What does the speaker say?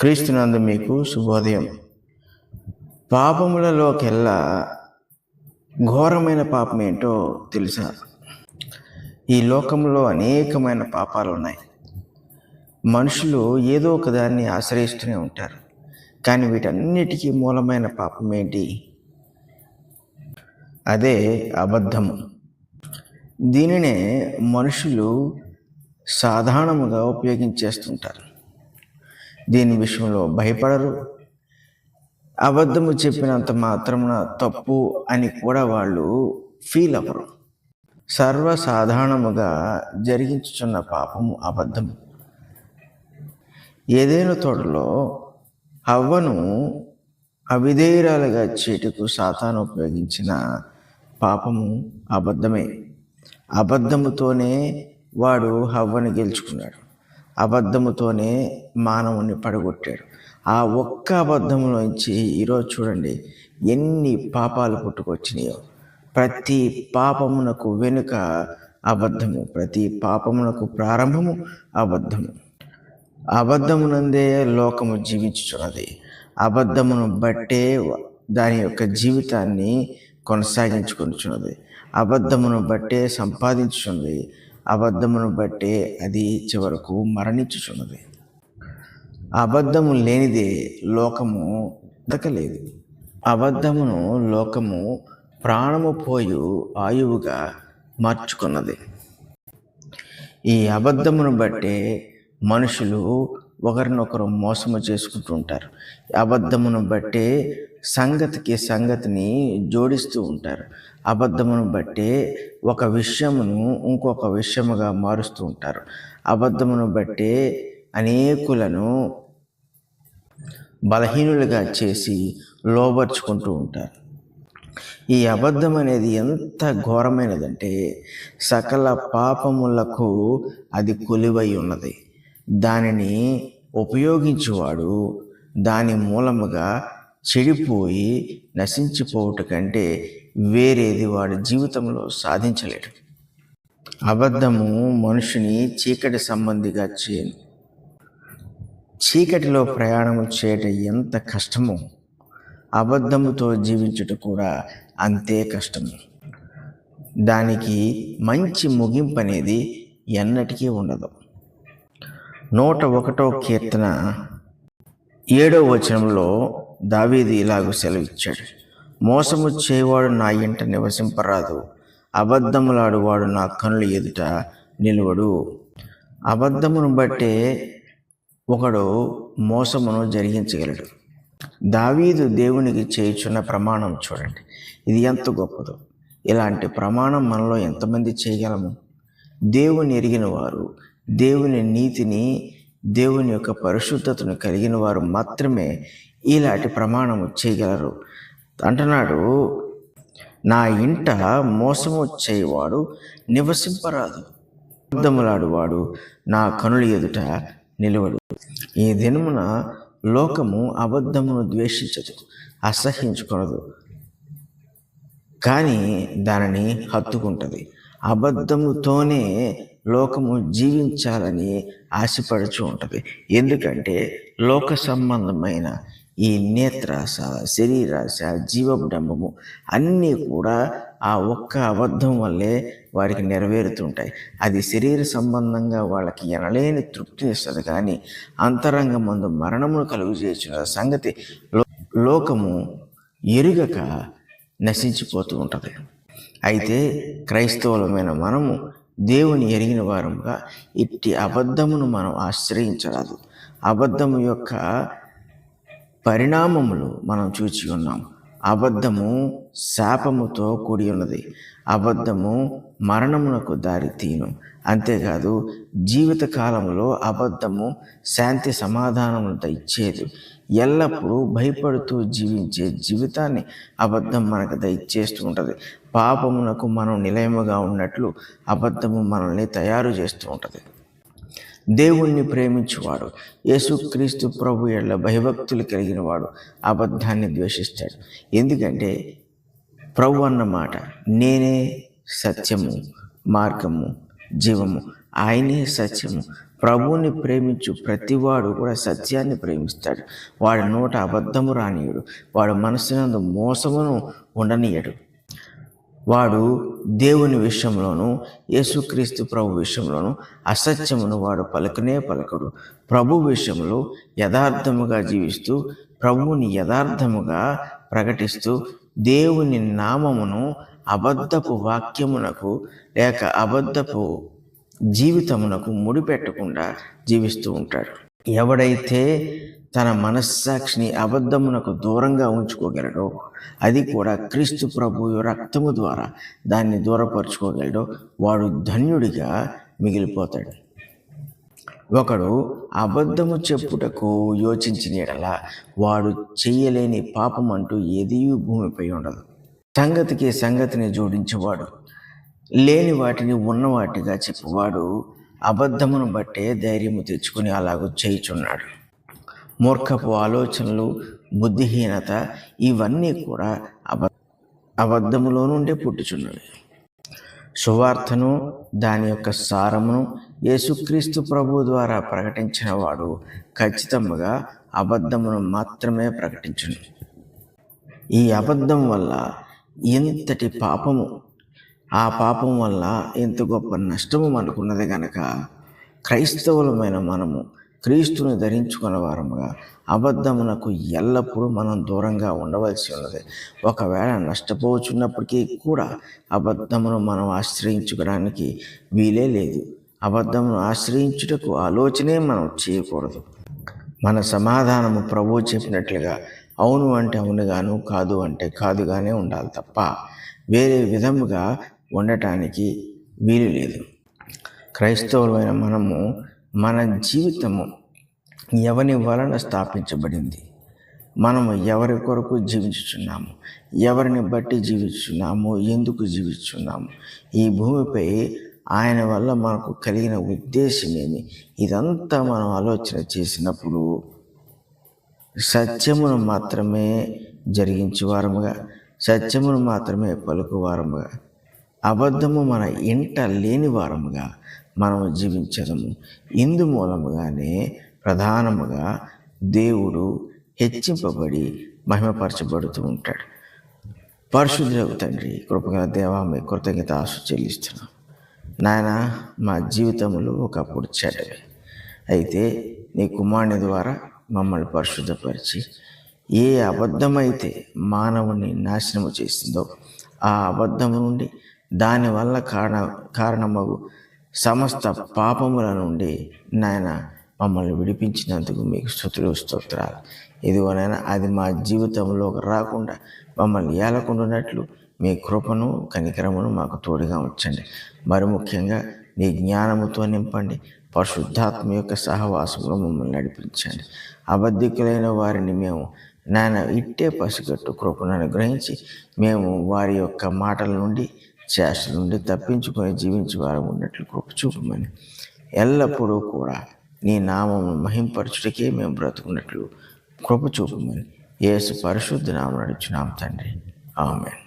క్రీస్తునందు మీకు శుభోదయం. పాపములలోకెల్లా ఘోరమైన పాపం ఏంటో తెలుసా? ఈ లోకంలో అనేకమైన పాపాలు ఉన్నాయి. మనుషులు ఏదో ఒక దాన్ని ఆశ్రయిస్తూనే ఉంటారు. కానీ వీటన్నిటికీ మూలమైన పాపం ఏంటి? అదే అబద్ధము. దీనినే మనుషులు సాధారణముగా ఉపయోగించేస్తుంటారు. దీని విషయంలో భయపడరు. అబద్ధము చెప్పినంత మాత్రమున తప్పు అని కూడా వాళ్ళు ఫీల్ అవ్వరు. సర్వసాధారణముగా జరిగించుచున్న పాపము అబద్ధము. ఏదైనా తోటలో హవ్వను అవిధేయురాలుగా చేటుకు సాతాను ఉపయోగించిన పాపము అబద్ధమే. అబద్ధముతోనే వాడు హవ్వను గెలుచుకున్నాడు. అబద్ధముతోనే మానవుని పడగొట్టాడు. ఆ ఒక్క అబద్ధంలోంచి ఈరోజు చూడండి ఎన్ని పాపాలు పుట్టుకొచ్చినాయో. ప్రతి పాపమునకు వెనుక అబద్ధము, ప్రతి పాపమునకు ప్రారంభము అబద్ధము. అబద్ధమునందే లోకము జీవించుచున్నది. అబద్ధమును బట్టే దాని యొక్క జీవితాన్ని కొనసాగించుకుంటున్నది. అబద్ధమును బట్టే సంపాదించుచున్నది. అబద్ధమును బట్టే అది చివరకు మరణించుచున్నది. అబద్ధము లేనిదే లోకము బతకలేదు. అబద్ధమును లోకము ప్రాణము పోయు ఆయువుగా మార్చుకున్నది. ఈ అబద్ధమును బట్టే మనుషులు ఒకరినొకరు మోసము చేసుకుంటూ ఉంటారు. అబద్ధమును బట్టే సంగతిని జోడిస్తూ ఉంటారు. అబద్ధమును బట్టే ఒక విషయమును ఇంకొక విషయముగా మారుస్తూ ఉంటారు. అబద్ధమును బట్టే అనేకులను బలహీనులుగా చేసి లోబర్చుకుంటూ ఉంటారు. ఈ అబద్ధం అనేది ఎంత ఘోరమైనదంటే సకల పాపములకు అది కొలివై ఉన్నది. దానిని ఉపయోగించువాడు దాని మూలముగా చెడిపోయి నశించిపోవుట కంటే వేరేది వాడి జీవితంలో సాధించలేడు. అబద్ధము మనుషుని చీకటి సంబంధిగా చేయను. చీకటిలో ప్రయాణము చేయటం ఎంత కష్టమో అబద్ధముతో జీవించుట కూడా అంతే కష్టము. దానికి మంచి ముగింపు అనేది ఎన్నటికీ ఉండదు. 101వ కీర్తన 7వ వచనంలో దావీదు ఇలాగూ సెలవిచ్చాడు: మోసము చేయవాడు నా ఇంట నివసింపరాదు, అబద్ధములాడువాడు నా కనుల ఎదుట నిలువడు. అబద్ధమును బట్టే ఒకడు మోసమును జరిగించగలడు. దావీదు దేవునికి చేయుచున్న ప్రమాణం చూడండి, ఇది ఎంత గొప్పదో. ఇలాంటి ప్రమాణం మనలో ఎంతమంది చేయగలము? దేవుని ఎరిగిన వారు, దేవుని నీతిని, దేవుని యొక్క పరిశుద్ధతను కలిగిన వారు మాత్రమే ఇలాంటి ప్రమాణము చేయగలరు. అంటున్నాడు, నా ఇంట మోసము చేయవాడు నివసింపరాదు, అబద్ధములాడువాడు నా కనుల ఎదుట నిలవడు. ఈ దినమున లోకము అబద్ధమును ద్వేషించదు, అసహ్యించుకొనదు, కానీ దానిని హత్తుకుంటుంది. అబద్ధముతోనే లోకము జీవించాలని ఆశపడుచు ఉంటుంది. ఎందుకంటే లోక సంబంధమైన ఈ నేత్రాశ, శరీరాశ, జీవడంబము అన్నీ కూడా ఆ ఒక్క అబద్ధం వల్లే వారికి నెరవేరుతుంటాయి. అది శరీర సంబంధంగా వాళ్ళకి ఎనలేని తృప్తిని ఇస్తుంది, కానీ అంతరంగమందు మరణమును కలుగు చేసిన సంగతి లోకము ఎరుగక నశించిపోతూ ఉంటుంది. అయితే క్రైస్తవులమైన మనము దేవుని ఎరిగిన వారముగా ఇట్టి అబద్ధమును మనం ఆశ్రయించరాదు. అబద్ధము యొక్క పరిణామములు మనం చూచి ఉన్నాం. అబద్ధము శాపముతో కూడి ఉన్నది. అబద్ధము మరణమునకు దారి తీయును. అంతేకాదు జీవితకాలంలో అబద్ధము శాంతి సమాధానములతో ఇచ్చేది. ఎల్లప్పుడూ భయపడుతూ జీవించే జీవితాన్ని అబద్ధం మనకు దయచేస్తూ ఉంటుంది. పాపమునకు మనం నిలయముగా ఉన్నట్లు అబద్ధము మనల్ని తయారు చేస్తూ ఉంటుంది. దేవుణ్ణి ప్రేమించువాడు, యేసుక్రీస్తు ప్రభు ఎడల భయభక్తులు కలిగిన వాడు అబద్ధాన్ని ద్వేషిస్తాడు. ఎందుకంటే ప్రభు అన్నమాట, నేనే సత్యము, మార్గము, జీవము. ఆయనే సత్యము. ప్రభువుని ప్రేమించు ప్రతివాడు కూడా సత్యాన్ని ప్రేమిస్తాడు. వాడి నోట అబద్ధము రానియడు, వాడు మనసునందు మోసమును ఉండనీయడు. వాడు దేవుని విషయంలోనూ యేసుక్రీస్తు ప్రభు విషయంలోనూ అసత్యమును వాడు పలకడు. ప్రభు విషయంలో యథార్థముగా జీవిస్తూ, ప్రభువుని యథార్థముగా ప్రకటిస్తూ, దేవుని నామమును అబద్ధపు వాక్యమునకు లేక అబద్ధపు జీవితమునకు ముడిపెట్టకుండా జీవిస్తూ ఉంటాడు. ఎవడైతే తన మనస్సాక్షిని అబద్ధమునకు దూరంగా ఉంచుకోగలడో, అది కూడా క్రీస్తు ప్రభు రక్తము ద్వారా దాన్ని దూరపరుచుకోగలడో, వాడు ధన్యుడిగా మిగిలిపోతాడు. ఒకడు అబద్ధము చెప్పుటకు యోచించిన యెడల వాడు చెయ్యలేని పాపం అంటూ ఏదీ భూమిపై ఉండదు. సంగతిని జోడించేవాడు, లేని వాటిని ఉన్నవాటిగా చెప్పువాడు అబద్ధమును బట్టే ధైర్యము తెచ్చుకుని అలాగూ చేయుచున్నాడు. మూర్ఖపు ఆలోచనలు, బుద్ధిహీనత ఇవన్నీ కూడా అబద్ధములో నుండే పుట్టుచున్నవి. సువార్తను, దాని యొక్క సారమును యేసుక్రీస్తు ప్రభు ద్వారా ప్రకటించిన వాడు ఖచ్చితంగా అబద్ధమును మాత్రమే ప్రకటించును. ఈ అబద్ధం వల్ల ఎంతటి పాపము, ఆ పాపం వల్ల ఎంత గొప్ప నష్టము మనకున్నది గనక క్రైస్తవులమైన మనము క్రీస్తుని ధరించుకున్న వారముగా అబద్ధమునకు ఎల్లప్పుడూ మనం దూరంగా ఉండవలసి ఉన్నది. ఒకవేళ నష్టపోచున్నప్పటికీ కూడా అబద్ధమును మనం ఆశ్రయించుకోవడానికి వీలే లేదు. అబద్ధమును ఆశ్రయించుటకు ఆలోచనే మనం చేయకూడదు. మన సమాధానము ప్రభువు చెప్పినట్లుగా అవును అంటే అవునుగాను, కాదు అంటే కాదుగానే ఉండాలి తప్ప వేరే విధముగా ఉండటానికి వీలు లేదు. క్రైస్తవులైన మనము మన జీవితము ఎవరి వలన స్థాపించబడింది, మనము ఎవరి కొరకు జీవించుచున్నాము, ఎవరిని బట్టి జీవిస్తున్నాము, ఎందుకు జీవిస్తున్నాము, ఈ భూమిపై ఆయన వల్ల మనకు కలిగిన ఉద్దేశమేమి, ఇదంతా మనం ఆలోచన చేసినప్పుడు సత్యమును మాత్రమే జరిగించువారముగా, సత్యమును మాత్రమే పలుకువారముగా, అబద్ధము మన ఇంట లేని వారముగా మనము జీవించదము. ఇందు మూలముగానే ప్రధానముగా దేవుడు హెచ్చింపబడి మహిమపరచబడుతూ ఉంటాడు. పరిశుద్ధులకు తండ్రి, కృపగల దేవా, మీ కృతజ్ఞత చెల్లిస్తున్నాం. నాయన, మా జీవితంలో ఒకప్పుడు చెడ్డవే, అయితే నీ కుమారుని ద్వారా మమ్మల్ని పరిశుద్ధపరిచి ఏ అబద్ధమైతే మానవుని నాశనము చేసిందో ఆ అబద్ధము నుండి, దానివల్ల కారణమగు సమస్త పాపముల నుండి నాయన మమ్మల్ని విడిపించినందుకు మీకు స్తుతులు, స్తోత్రాలు. ఇదిగోనైనా అది మా జీవితంలో రాకుండా మమ్మల్ని ఏలకుండానట్లు మీ కృపను, కనికరమును మాకు తోడుగా ఉంచండి. మరి ముఖ్యంగా నీ జ్ఞానముతో నింపండి. పరిశుద్ధాత్మ యొక్క సహవాసంలో మమ్మల్ని నడిపించండి. అబద్ధికులైన వారిని మేము నాయన ఇట్టే పసిగట్టు కృపను అనుగ్రహించి మేము వారి యొక్క మాటల నుండి, చేష్టల నుండి తప్పించుకొని జీవించి వారు ఉన్నట్లు కృప చూపమని, ఎల్లప్పుడూ కూడా నీ నామమును మహింపరచుటకే మేము బ్రతుకున్నట్లు కృప చూపమని యేసు పరిశుద్ధ నామమున అడుగుచున్నాము తండ్రి. ఆమేన్.